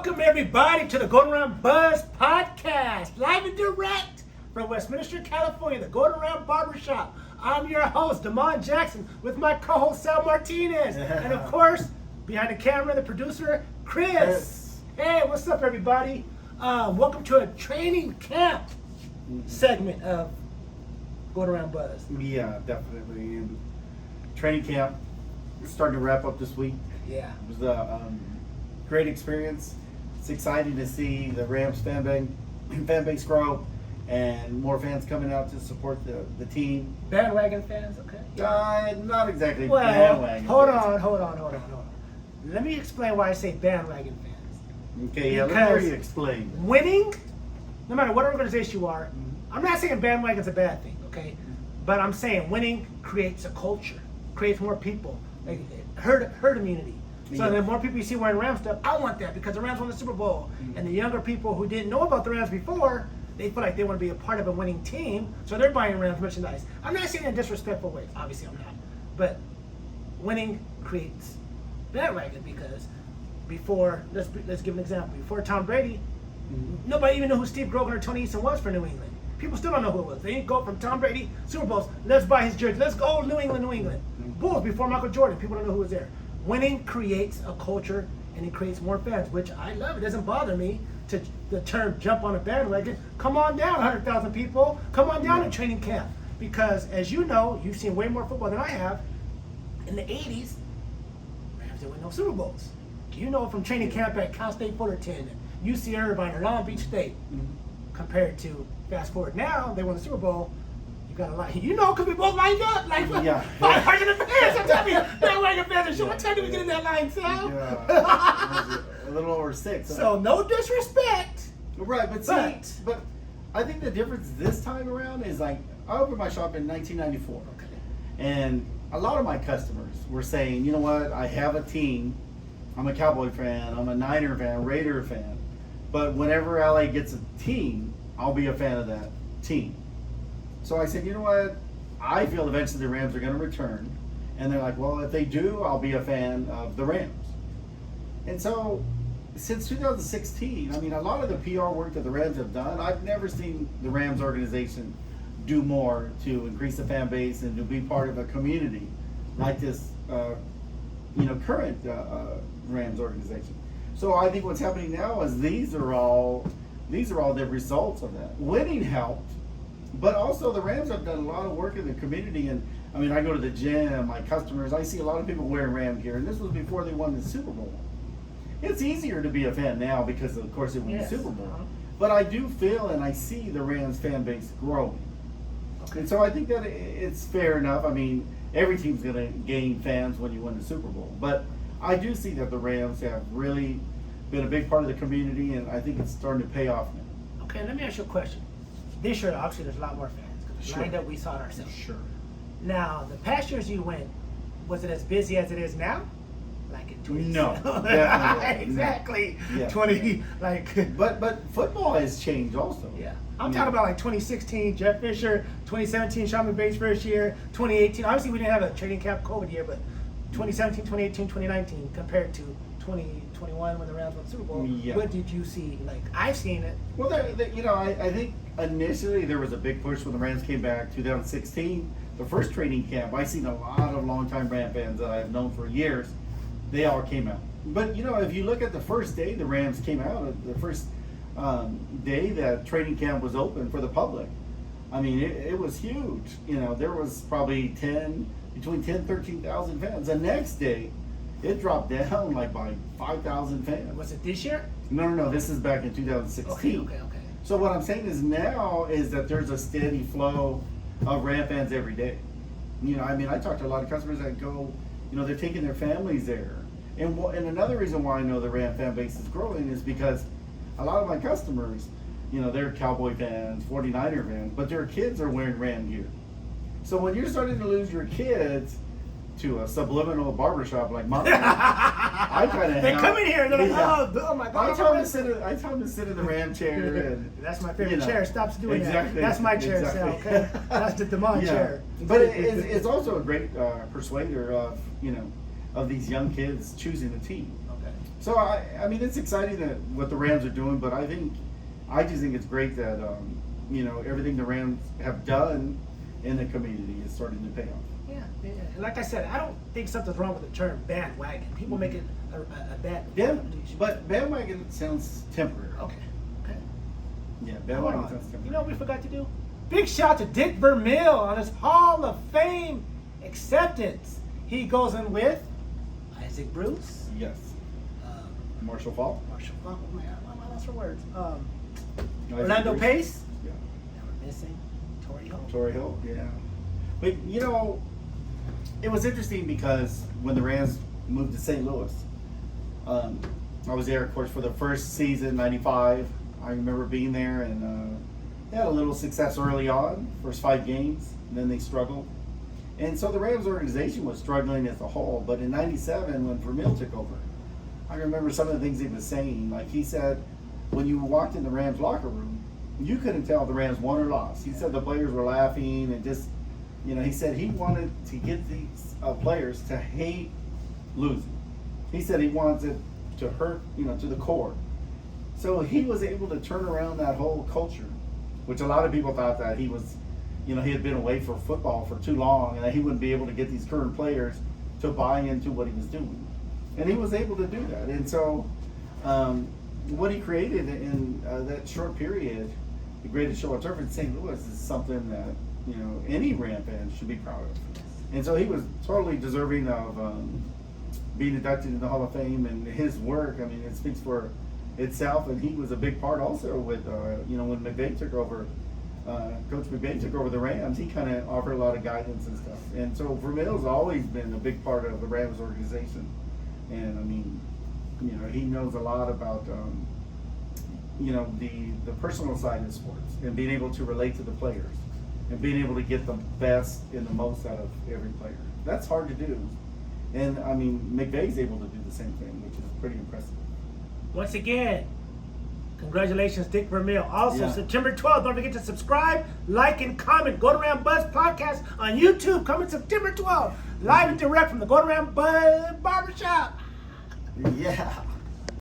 Welcome everybody to the GoldenRam Buzz Podcast, live and direct from Westminster, California, the GoldenRam Barbershop. I'm your host, Damon Jackson, with my co-host Sal Martinez, and of course, behind the camera, the producer, Chris. Hey, what's up, everybody? Welcome to a training camp segment of GoldenRam Buzz. Yeah, definitely. And training camp is starting to wrap up this week. Yeah. It was a great experience. It's exciting to see the Rams fan base grow and more fans coming out to support the team. Bandwagon fans, okay? Not exactly Well, bandwagon hold fans. on. Let me explain why I say bandwagon fans. Okay, yeah, let Because me explain. Winning, no matter what organization you are, I'm not saying bandwagon's a bad thing, okay? But I'm saying winning creates a culture, creates more people, like herd immunity. So the more people you see wearing Rams stuff, I want that because the Rams won the Super Bowl. And the younger people who didn't know about the Rams before, they feel like they want to be a part of a winning team, so they're buying Rams merchandise. I'm not saying in a disrespectful way, obviously I'm not. But winning creates bandwagon because before, let's give an example. Before Tom Brady, nobody even knew who Steve Grogan or Tony Eason was for New England. People still don't know who it was. They didn't go from Tom Brady, Super Bowls, let's buy his jersey, let's go New England. Bulls before Michael Jordan, people don't know who was there. Winning creates a culture and it creates more fans, which I love. It doesn't bother me to the term jump on a bandwagon. Come on down, 100,000 people. Come on down to training camp. Because as you know, you've seen way more football than I have. In the 80s, Rams didn't win no Super Bowls. You know from training camp at Cal State Fullerton, UC Irvine, or Long Beach State, compared to fast forward now, they won the Super Bowl. Got a lot. You know, because we both lined up like 500 fans. I'm telling you, bandwagon fans are sure. What time did we get in that line, Sal? Yeah, a little over 6. So no disrespect. Right, but I think the difference this time around is like I opened my shop in 1994, and a lot of my customers were saying, you know what, I have a team. I'm a Cowboy fan. I'm a Niner fan, Raider fan. But whenever LA gets a team, I'll be a fan of that team. So I said, you know what? I feel eventually the Rams are going to return. And they're like, well, if they do, I'll be a fan of the Rams. And so since 2016, I mean, a lot of the PR work that the Rams have done, I've never seen the Rams organization do more to increase the fan base and to be part of a community like this, current Rams organization. So I think what's happening now is these are all the results of that. Winning helped. But also the Rams have done a lot of work in the community, and I mean, I go to the gym, my customers, I see a lot of people wearing Ram gear, and this was before they won the Super Bowl. It's easier to be a fan now because, of course, they won the Super Bowl. But I do feel and I see the Rams fan base growing. And so I think that it's fair enough. I mean, every team's going to gain fans when you win the Super Bowl. But I do see that the Rams have really been a big part of the community, and I think it's starting to pay off now. Okay, let me ask you a question. This year, obviously, there's a lot more fans. Because lined up, we saw it ourselves. Sure. Now, the past years you went, was it as busy as it is now? Like in 20? No, definitely. Exactly. Yeah. 20, like. But football has changed also. Yeah. I'm talking about like 2016, Jeff Fisher, 2017, Sean McVay's first year, 2018. Obviously, we didn't have a training camp COVID year, but 2017, 2018, 2019 compared to 2021 when the Rams won the Super Bowl. Yeah. What did you see? Like, I've seen it. Well, I think initially there was a big push when the Rams came back, 2016. The first training camp, I seen a lot of longtime Ram fans that I've known for years. They all came out. But, if you look at the first day the Rams came out, the first day that training camp was open for the public, I mean, it was huge. There was probably between 10 and 13,000 fans. The next day, it dropped down like by 5,000 fans. Was it this year? No. This is back in 2016. Okay. So what I'm saying is now is that there's a steady flow of Ram fans every day. I talk to a lot of customers that go, they're taking their families there. And another reason why I know the Ram fan base is growing is because a lot of my customers, they're Cowboy fans, 49er fans, but their kids are wearing Ram gear. So when you're starting to lose your kids to a subliminal barbershop like mine, I kind of they come in here and they're like, oh my God. I tell them to sit in the Ram chair. And, that's my favorite chair. Stop doing exactly, that. That's my chair, Sal, okay? That's the Damon chair. But it's also a great persuader of these young kids choosing the team. Okay. So I mean, it's exciting that what the Rams are doing, but I just think it's great that everything the Rams have done in the community is starting to pay off. Yeah. Like I said, I don't think something's wrong with the term bandwagon. People make it a bad Yeah, connotation. but bandwagon sounds temporary. Okay. Yeah, Hold bandwagon on. sounds temporary. You know what we forgot to do? Big shout to Dick Vermeil on his Hall of Fame acceptance. He goes in with Isaac Bruce, Yes. Marshall Falk. Marshall Falk. Oh my lost for words. Isaac Orlando Bruce. Pace. Yeah. And we're missing Torrey Holt. Torrey Hill, yeah. But it was interesting because when the Rams moved to St. Louis, I was there, of course, for the first season, '95. I remember being there, and they had a little success early on, first 5 games, and then they struggled. And so the Rams organization was struggling as a whole. But in '97, when Vermeil took over, I remember some of the things he was saying. Like he said, when you walked in the Rams locker room, you couldn't tell if the Rams won or lost. He said the players were laughing and just, he said he wanted to get these players to hate losing. He said he wanted to hurt, to the core. So he was able to turn around that whole culture, which a lot of people thought that he was, he had been away for football for too long and that he wouldn't be able to get these current players to buy into what he was doing. And he was able to do that. And so what he created in that short period, the greatest show on turf in St. Louis, is something that, any Ram fan should be proud of. And so he was totally deserving of being inducted in the Hall of Fame, and his work, I mean, it speaks for itself. And he was a big part also with, when McVay took over, Coach McVay took over the Rams, he kind of offered a lot of guidance and stuff. And so Vermeil's always been a big part of the Rams organization. And I mean, he knows a lot about, the personal side of sports and being able to relate to the players and being able to get the best and the most out of every player. That's hard to do. And I mean, McVay's able to do the same thing, which is pretty impressive. Once again, congratulations, Dick Vermeil. Also, September 12th, don't forget to subscribe, like, and comment. GoldenRam Buzz Podcast on YouTube coming September 12th. Live and direct from the GoldenRam Buzz Barbershop. Yeah.